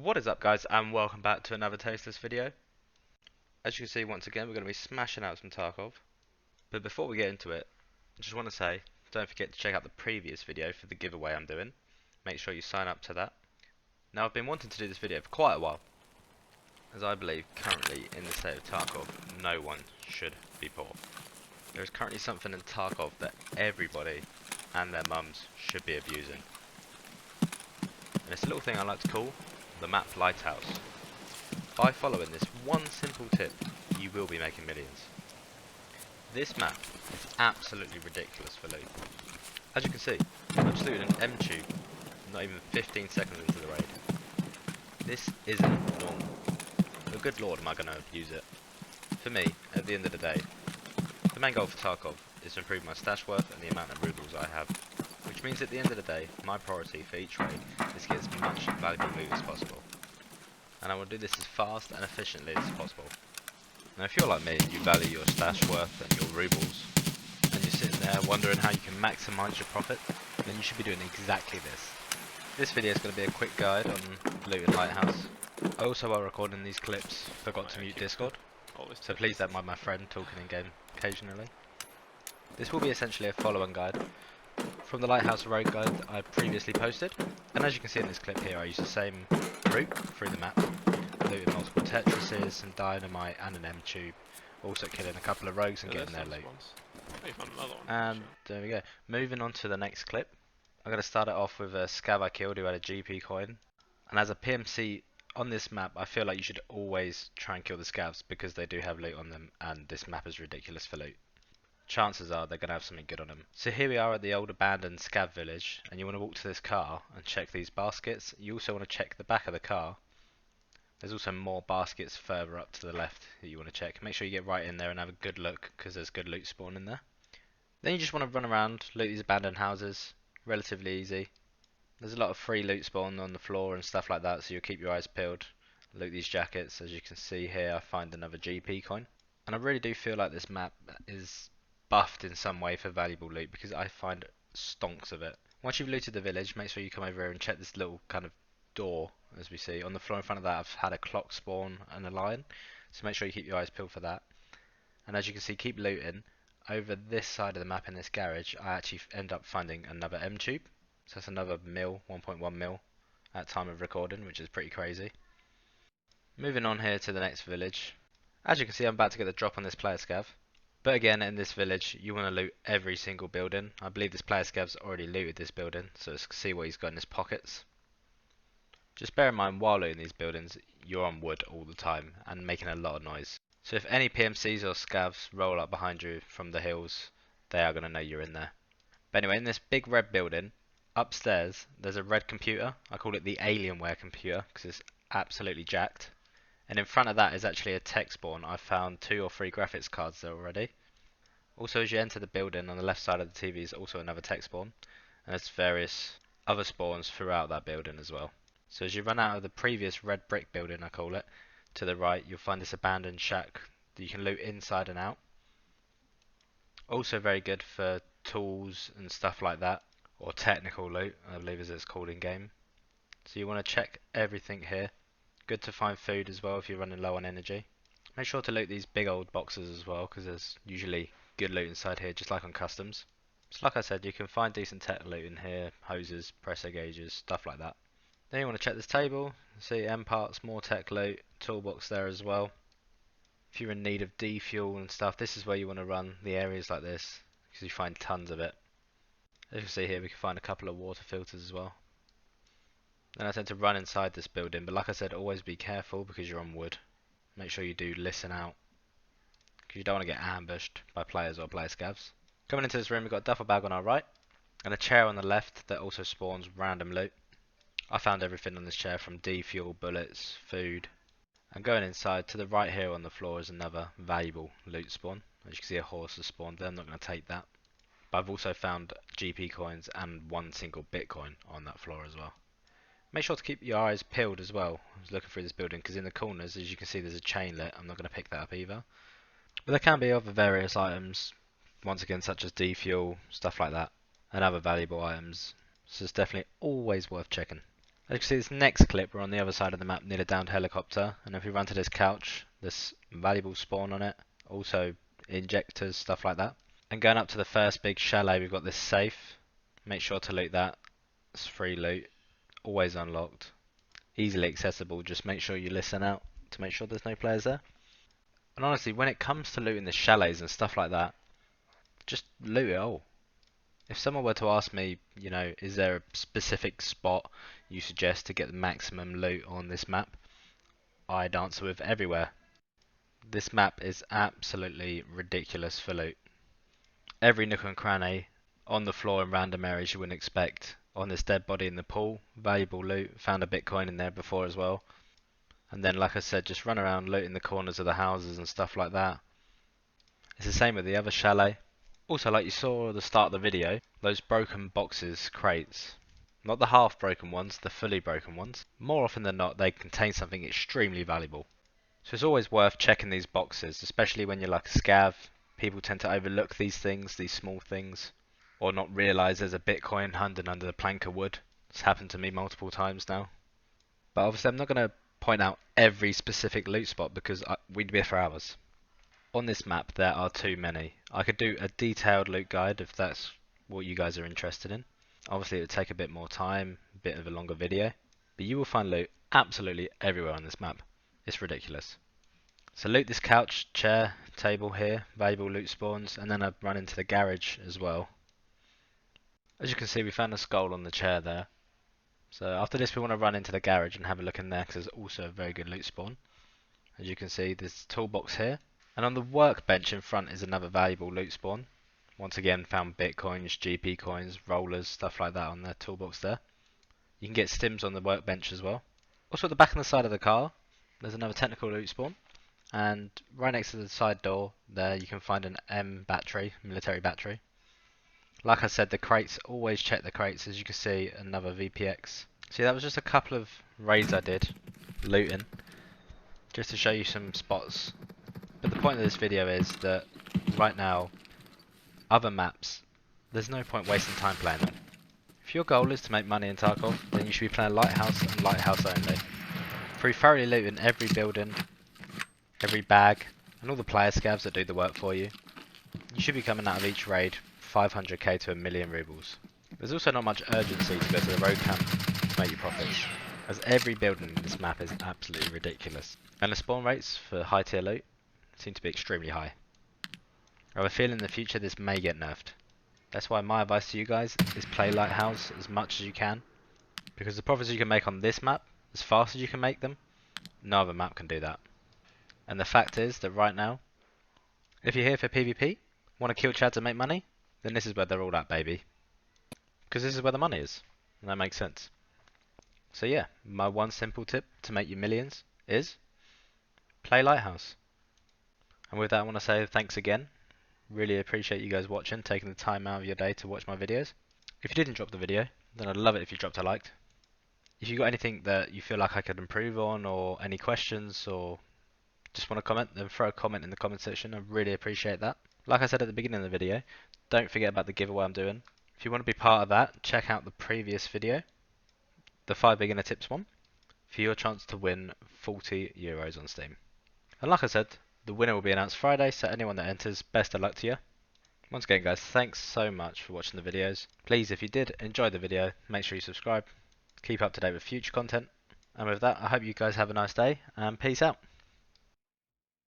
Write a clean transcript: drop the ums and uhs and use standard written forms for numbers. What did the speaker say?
What is up, guys, and welcome back to another Tasteless video. As you can see, once again we're going to be smashing out some Tarkov. But before we get into it, I just want to say, don't forget to check out the previous video for the giveaway I'm doing. Make sure you sign up to that. Now, I've been wanting to do this video for quite a while, as I believe currently in the state of Tarkov no one should be poor. There is currently something in Tarkov that everybody and their mums should be abusing. And it's a little thing I like to call the map lighthouse. By following this one simple tip, you will be making millions. This map is absolutely ridiculous for loot. As you can see, I've just looted an M tube, not even 15 seconds into the raid. This isn't normal. But good lord, am I going to abuse it. For me, at the end of the day, the main goal for Tarkov is to improve my stash worth and the amount of rubles I have. Which means at the end of the day, my priority for each raid is to get as much valuable loot as possible. And I will do this as fast and efficiently as possible. Now if you're like me, you value your stash worth and your rubles, and you're sitting there wondering how you can maximise your profit, then you should be doing exactly this. This video is going to be a quick guide on looting Lighthouse. I also, while recording these clips, forgot to mute Discord, so please don't mind my friend talking in game occasionally. This will be essentially a follow-on guide from the Lighthouse road guide I previously posted, and as you can see in this clip here, I used the same route through the map, looting multiple Tetrises, some dynamite and an M tube, also killing a couple of rogues and getting their loot. And there we go. Moving on to the next clip, I'm going to start it off with a scav I killed who had a GP coin, and as a PMC on this map I feel like you should always try and kill the scavs because they do have loot on them, and this map is ridiculous for loot. Chances are they're going to have something good on them. So here we are at the old abandoned Scav Village, and you want to walk to this car and check these baskets. You also want to check the back of the car. There's also more baskets further up to the left that you want to check. Make sure you get right in there and have a good look, because there's good loot spawn in there. Then you just want to run around, loot these abandoned houses. Relatively easy. There's a lot of free loot spawn on the floor and stuff like that, so you'll keep your eyes peeled. Loot these jackets. As you can see here, I find another GP coin. And I really do feel like this map is buffed in some way for valuable loot, because I find stonks of it. Once you've looted the village, make sure you come over here and check this little kind of door. As we see on the floor in front of that, I've had a clock spawn and a lion, so make sure you keep your eyes peeled for that. And as you can see, keep looting. Over this side of the map in this garage, I actually end up finding another M tube, so that's another mil, 1.1 mil at time of recording, which is pretty crazy. Moving on here to the next village. As you can see, I'm about to get the drop on this player scav. But again, in this village, you want to loot every single building. I believe this player scav's already looted this building, so let's see what he's got in his pockets. Just bear in mind, while looting these buildings, you're on wood all the time and making a lot of noise. So if any PMCs or scavs roll up behind you from the hills, they are going to know you're in there. But anyway, in this big red building, upstairs, there's a red computer. I call it the Alienware computer because it's absolutely jacked. And in front of that is actually a tech spawn. I found 2 or 3 graphics cards there already. Also, as you enter the building, on the left side of the TV is also another tech spawn. And there's various other spawns throughout that building as well. So as you run out of the previous red brick building, I call it, to the right, you'll find this abandoned shack that you can loot inside and out. Also very good for tools and stuff like that, or technical loot, I believe as it's called in game. So you want to check everything here. Good to find food as well if you're running low on energy. Make sure to loot these big old boxes as well, because there's usually good loot inside here, just like on customs. So like I said, you can find decent tech loot in here, hoses, pressure gauges, stuff like that. Then you want to check this table, see M parts, more tech loot, toolbox there as well. If you're in need of D-fuel and stuff, this is where you want to run the areas like this, because you find tons of it. As you can see here, we can find a couple of water filters as well. Then I tend to run inside this building, but like I said, always be careful because you're on wood. Make sure you do listen out, because you don't want to get ambushed by players or player scavs. Coming into this room, we've got a duffel bag on our right, and a chair on the left that also spawns random loot. I found everything on this chair, from D-fuel, bullets, food. And going inside, to the right here on the floor is another valuable loot spawn. As you can see, a horse has spawned there. I'm not going to take that. But I've also found GP coins and 1 single Bitcoin on that floor as well. Make sure to keep your eyes peeled as well. I was looking through this building because in the corners, as you can see, there's a chain lit. I'm not going to pick that up either. But there can be other various items, once again, such as D-fuel, stuff like that, and other valuable items. So it's definitely always worth checking. As you can see, this next clip, we're on the other side of the map near the downed helicopter, and if we run to this couch, there's valuables spawn on it, also injectors, stuff like that. And going up to the first big chalet, we've got this safe. Make sure to loot that. It's free loot, always unlocked, easily accessible. Just make sure you listen out to make sure there's no players there. And honestly, when it comes to looting the chalets and stuff like that, just loot it all. If someone were to ask me, you know, is there a specific spot you suggest to get the maximum loot on this map, I'd answer with everywhere. This map is absolutely ridiculous for loot. Every nook and cranny, on the floor in random areas you wouldn't expect. On this dead body in the pool, valuable loot, found a Bitcoin in there before as well. And then, like I said, just run around looting the corners of the houses and stuff like that. It's the same with the other chalet. Also, like you saw at the start of the video, those broken boxes, crates. Not the half broken ones, the fully broken ones. More often than not, they contain something extremely valuable. So it's always worth checking these boxes, especially when you're like a scav. People tend to overlook these things, these small things, or not realise there's a Bitcoin hidden under the plank of wood. It's happened to me multiple times now. But obviously I'm not going to point out every specific loot spot because we'd be here for hours. On this map there are too many. I could do a detailed loot guide if that's what you guys are interested in. Obviously it would take a bit more time, a bit of a longer video, but you will find loot absolutely everywhere on this map. It's ridiculous. So loot this couch, chair, table here, valuable loot spawns, and then I've run into the garage as well. As you can see, we found a skull on the chair there. So after this we want to run into the garage and have a look in there because there's also a very good loot spawn. As you can see, there's a toolbox here. And on the workbench in front is another valuable loot spawn. Once again, found bitcoins, GP coins, rollers, stuff like that on the toolbox there. You can get stims on the workbench as well. Also at the back on the side of the car, there's another technical loot spawn. And right next to the side door there, you can find an M battery, military battery. Like I said, the crates, always check the crates. As you can see, another VPX. See, that was just a couple of raids I did, looting, just to show you some spots. But the point of this video is that right now, other maps, there's no point wasting time playing them. If your goal is to make money in Tarkov, then you should be playing Lighthouse and Lighthouse only. Through thoroughly looting every building, every bag, and all the player scavs that do the work for you, you should be coming out of each raid 500k to 1,000,000 rubles. There's also not much urgency to go to the road camp to make your profits, as every building in this map is absolutely ridiculous. And the spawn rates for high tier loot seem to be extremely high. I have a feeling in the future this may get nerfed. That's why my advice to you guys is play Lighthouse as much as you can, because the profits you can make on this map, as fast as you can make them, no other map can do that. And the fact is that right now, if you're here for PvP, want to kill chads and make money, then this is where they're all at, baby. Because this is where the money is, and that makes sense. So yeah, my one simple tip to make you millions is play Lighthouse. And with that I want to say thanks again. Really appreciate you guys watching, taking the time out of your day to watch my videos. If you didn't drop the video, then I'd love it if you dropped a like. If you got anything that you feel like I could improve on, or any questions, or just want to comment, then throw a comment in the comment section. I really appreciate that. Like I said at the beginning of the video, don't forget about the giveaway I'm doing. If you want to be part of that, check out the previous video, the 5 beginner tips one, for your chance to win 40 euros on Steam. And like I said, the winner will be announced Friday, so anyone that enters, best of luck to you. Once again guys, thanks so much for watching the videos. Please, if you did enjoy the video, make sure you subscribe. Keep up to date with future content. And with that, I hope you guys have a nice day, and peace out.